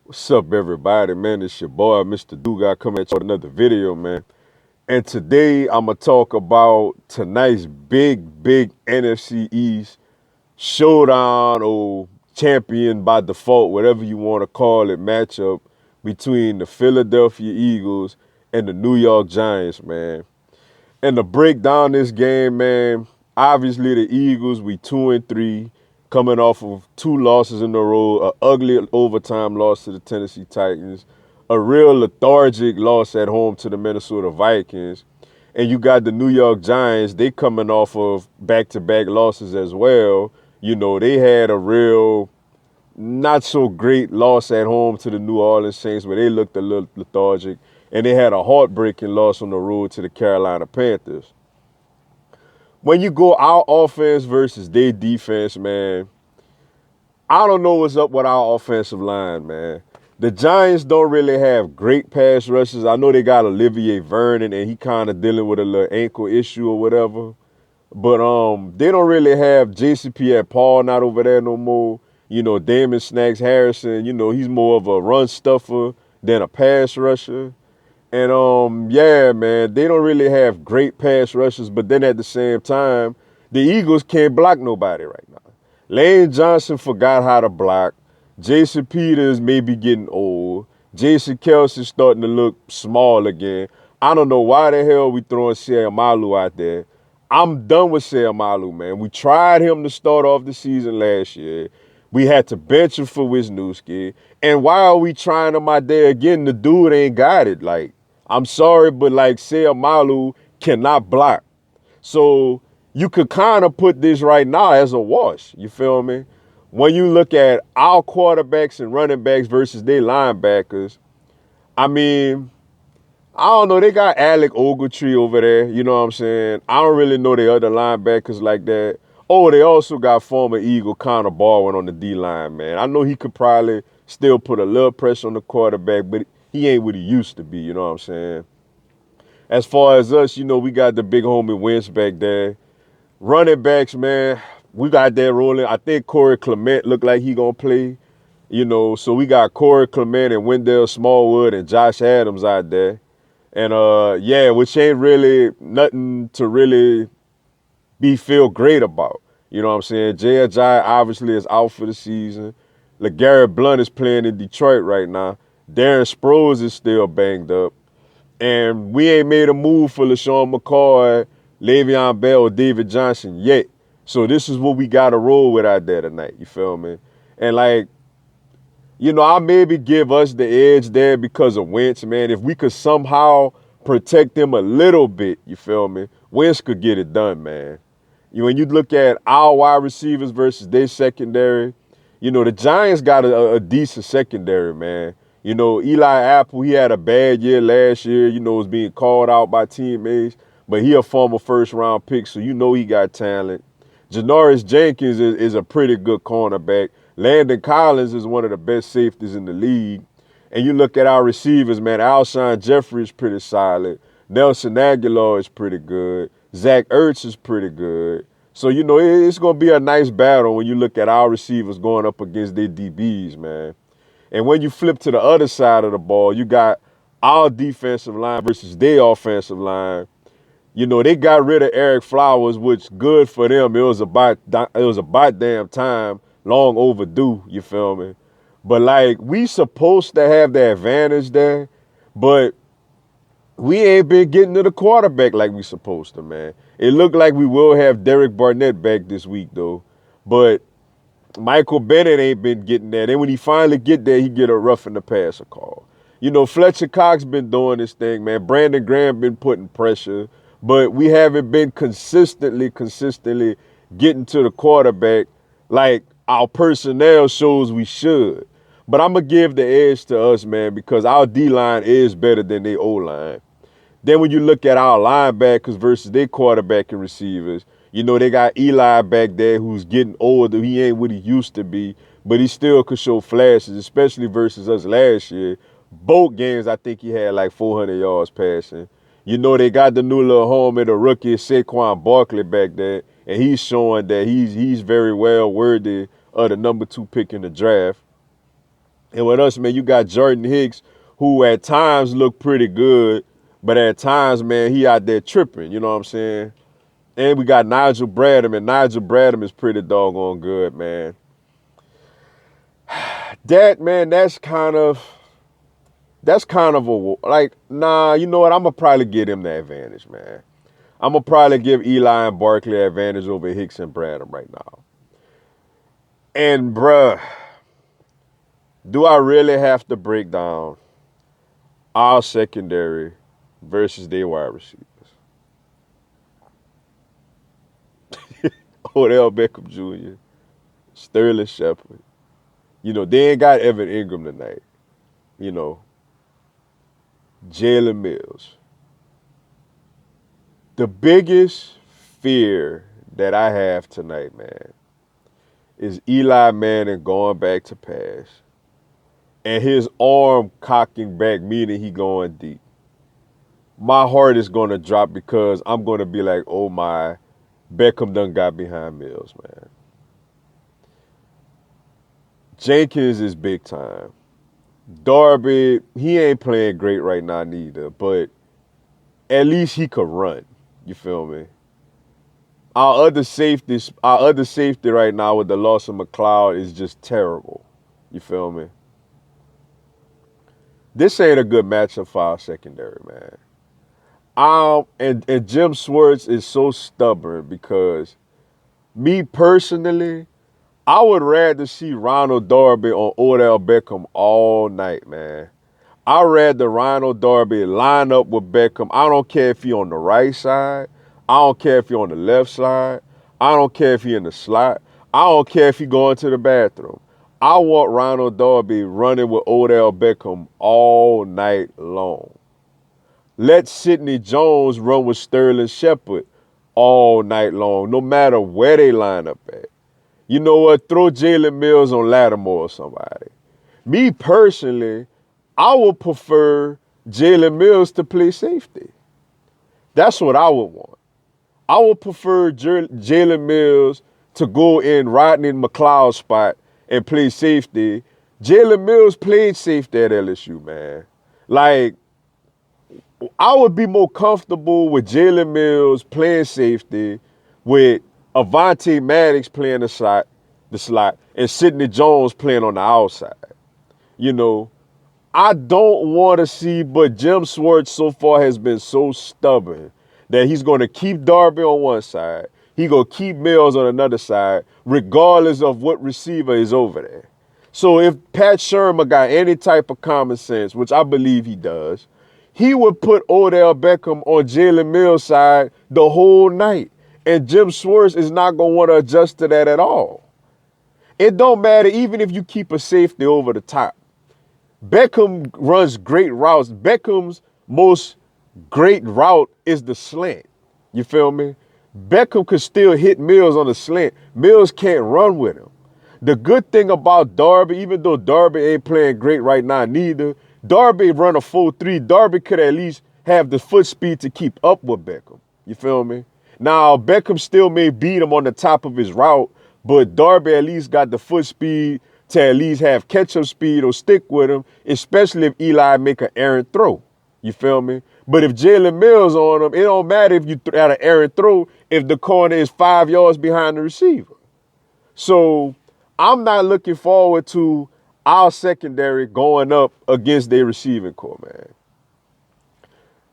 What's up, everybody, man? It's your boy, Mr. Duga, coming at you with another video, man. And today, I'm going to talk about tonight's big NFC East showdown or champion by default, whatever you want to call it, matchup between the Philadelphia Eagles and the New York Giants, man. And to break down this game, man, obviously the Eagles, we 2-3, coming off of two losses in a row, an ugly overtime loss to the Tennessee Titans, a real lethargic loss at home to the Minnesota Vikings. And you got the New York Giants, they coming off of back-to-back losses as well. You know, they had a real not so great loss at home to the New Orleans Saints where they looked a little lethargic. And they had a heartbreaking loss on the road to the Carolina Panthers. When you go our offense versus their defense, man, I don't know what's up with our offensive line, man. The Giants don't really have great pass rushes. I know they got Olivier Vernon, and he kind of dealing with a little ankle issue or whatever. But they don't really have JCP at Paul not over there no more. You know, Damon Snacks Harrison, you know, he's more of a run stuffer than a pass rusher. And yeah, man, they don't really have great pass rushes, but then at the same time, the Eagles can't block nobody right now. Lane Johnson forgot how to block. Jason Peters may be getting old. Jason Kelsey's starting to look small again. I don't know why the hell we throwing Seumalo out there. I'm done with Seumalo, man. We tried him to start off the season last year. We had to bench him for Wisniewski. And why are we trying him out there again? The dude ain't got it. Like, I'm sorry, but like Seumalo cannot block. So you could kind of put this right now as a wash. You feel me? When you look at our quarterbacks and running backs versus their linebackers, I mean, I don't know. They got Alec Ogletree over there. You know what I'm saying? I don't really know the other linebackers like that. Oh, they also got former Eagle Connor Barwin on the D-line, man. I know he could probably still put a little pressure on the quarterback, but he ain't what he used to be. You know what I'm saying? As far as us, you know, we got the big homie Wentz back there. Running backs, man, we got that rolling. I think Corey Clement look like he gonna play. You know, so we got Corey Clement and Wendell Smallwood and Josh Adams out there. And yeah, which ain't really nothing to really feel great about. You know what I'm saying? Jay obviously is out for the season. LeGarrette Blount is playing in Detroit right now. Darren Sproles is still banged up. And we ain't made a move for LaShawn McCoy, Le'Veon Bell, or David Johnson yet. So this is what we got to roll with out there tonight. You feel me? And like, you know, I maybe give us the edge there because of Wentz, man. If we could somehow protect them a little bit, you feel me? Wentz could get it done, man. When you look at our wide receivers versus their secondary, you know, the Giants got a decent secondary, man. You know, Eli Apple, he had a bad year last year, you know, was being called out by teammates, but he a former first-round pick, so you know he got talent. Janoris Jenkins is a pretty good cornerback. Landon Collins is one of the best safeties in the league. And you look at our receivers, man, Alshon Jeffrey is pretty solid. Nelson Aguilar is pretty good. Zach Ertz is pretty good. So, you know, it's going to be a nice battle when you look at our receivers going up against their DBs, man. And when you flip to the other side of the ball, you got our defensive line versus their offensive line. You know, they got rid of Eric Flowers, which good for them. It was about damn time, long overdue, you feel me? But like, we supposed to have the advantage there, but we ain't been getting to the quarterback like we supposed to, man. It looked like we will have Derek Barnett back this week, though. But Michael Bennett ain't been getting there. Then when he finally get there, he get a roughing the passer call. You know, Fletcher Cox been doing this thing, man. Brandon Graham been putting pressure, but we haven't been consistently getting to the quarterback like our personnel shows we should. But I'm going to give the edge to us, man, because our D-line is better than their O-line. Then when you look at our linebackers versus their quarterback and receivers, you know, they got Eli back there who's getting older. He ain't what he used to be, but he still could show flashes, especially versus us last year. Both games, I think he had like 400 yards passing. You know, they got the new little homie, the rookie Saquon Barkley back there, and he's showing that he's very well worthy of the number 2 pick in the draft. And with us, man, you got Jordan Hicks, who at times look pretty good, but at times, man, he out there tripping. You know what I'm saying? And we got Nigel Bradham, and Nigel Bradham is pretty doggone good, man. That, man, that's kind of nah, you know what? I'm going to probably give him the advantage, man. I'm going to probably give Eli and Barkley advantage over Hicks and Bradham right now. And, bruh, do I really have to break down our secondary versus their wide receivers? Odell Beckham Jr., Sterling Shepard. You know, they ain't got Evan Ingram tonight. You know, Jalen Mills. The biggest fear that I have tonight, man, is Eli Manning going back to pass and his arm cocking back, meaning he going deep. My heart is going to drop because I'm going to be like, oh my, Beckham done got behind Mills, man. Jenkins is big time. Darby, he ain't playing great right now neither, but at least he could run. You feel me? Our other safety right now with the loss of McLeod is just terrible. You feel me? This ain't a good matchup for our secondary, man. And Jim Swartz is so stubborn because me personally, I would rather see Ronald Darby on Odell Beckham all night, man. I'd rather Ronald Darby line up with Beckham. I don't care if he on the right side. I don't care if he on the left side. I don't care if he in the slot. I don't care if he going to the bathroom. I want Ronald Darby running with Odell Beckham all night long. Let Sidney Jones run with Sterling Shepard all night long, no matter where they line up at. You know what? Throw Jalen Mills on Lattimore or somebody. Me personally, I would prefer Jalen Mills to play safety. That's what I would want. I would prefer Jalen Mills to go in Rodney McLeod's spot and play safety. Jalen Mills played safety at LSU, man. Like, I would be more comfortable with Jalen Mills playing safety, with Avonte Maddox playing the slot, and Sidney Jones playing on the outside. You know, I don't want to see, but Jim Swartz so far has been so stubborn that he's going to keep Darby on one side. He's going to keep Mills on another side, regardless of what receiver is over there. So if Pat Shermer got any type of common sense, which I believe he does, he would put Odell Beckham on Jalen Mills' side the whole night. And Jim Swartz is not going to want to adjust to that at all. It don't matter even if you keep a safety over the top. Beckham runs great routes. Beckham's most great route is the slant. You feel me? Beckham could still hit Mills on the slant. Mills can't run with him. The good thing about Darby, even though Darby ain't playing great right now neither, Darby run a 4.3. Darby could at least have the foot speed to keep up with Beckham. You feel me? Now, Beckham still may beat him on the top of his route, but Darby at least got the foot speed to at least have catch-up speed or stick with him, especially if Eli make an errant throw. You feel me? But if Jalen Mills on him, it don't matter if you had an errant throw if the corner is 5 yards behind the receiver. So I'm not looking forward to our secondary going up against their receiving core, man.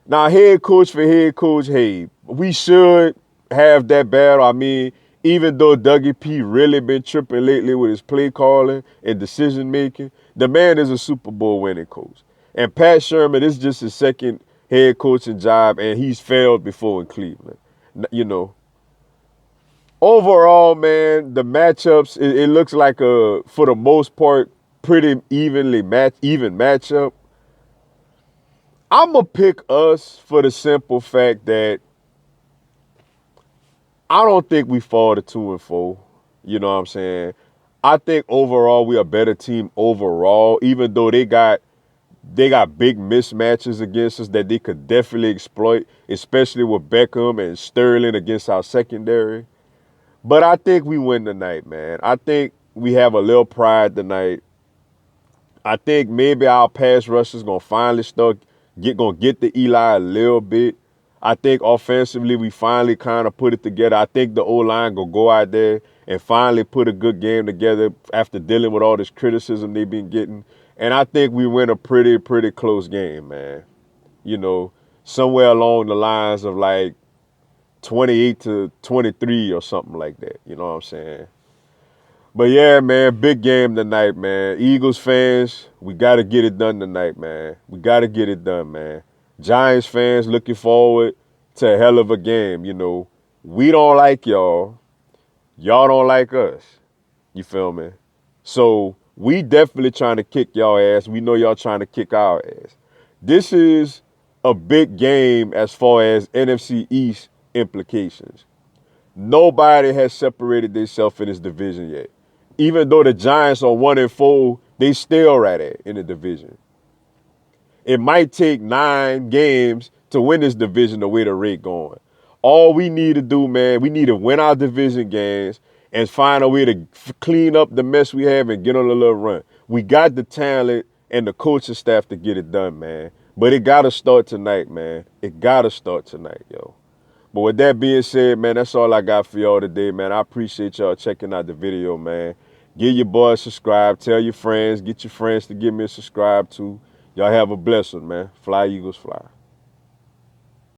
Now, head coach for head coach, hey, we should have that battle. I mean, even though Dougie P really been tripping lately with his play calling and decision making, the man is a Super Bowl winning coach. And Pat Shermer, this is just his second head coaching job, and he's failed before in Cleveland. You know, overall, man, the matchups, it looks like for the most part, pretty even matchup. I'm going to pick us for the simple fact that I don't think we fall to 2-4. You know what I'm saying? I think overall we are a better team overall, even though they got big mismatches against us that they could definitely exploit, especially with Beckham and Sterling against our secondary. But I think we win tonight, man. I think we have a little pride tonight. I think maybe our pass rushers gonna finally start gonna get the Eli a little bit. I think offensively we finally kind of put it together. I think the O-line gonna go out there and finally put a good game together after dealing with all this criticism they've been getting. And I think we win a pretty close game, man. You know, somewhere along the lines of like 28-23 or something like that. You know what I'm saying? But yeah, man, big game tonight, man. Eagles fans, we got to get it done tonight, man. We got to get it done, man. Giants fans, looking forward to a hell of a game. You know, we don't like y'all. Y'all don't like us. You feel me? So we definitely trying to kick y'all ass. We know y'all trying to kick our ass. This is a big game as far as NFC East implications. Nobody has separated themselves in this division yet. Even though the Giants are 1-4, they still right at in the division. It might take 9 games to win this division the way the rate going. All we need to do, man, we need to win our division games and find a way to clean up the mess we have and get on a little run. We got the talent and the coaching staff to get it done, man. But it got to start tonight, man. It got to start tonight, yo. But with that being said, man, that's all I got for y'all today, man. I appreciate y'all checking out the video, man. Give your boys subscribe. Tell your friends. Get your friends to give me a subscribe too. Y'all have a blessing, man. Fly, Eagles, fly.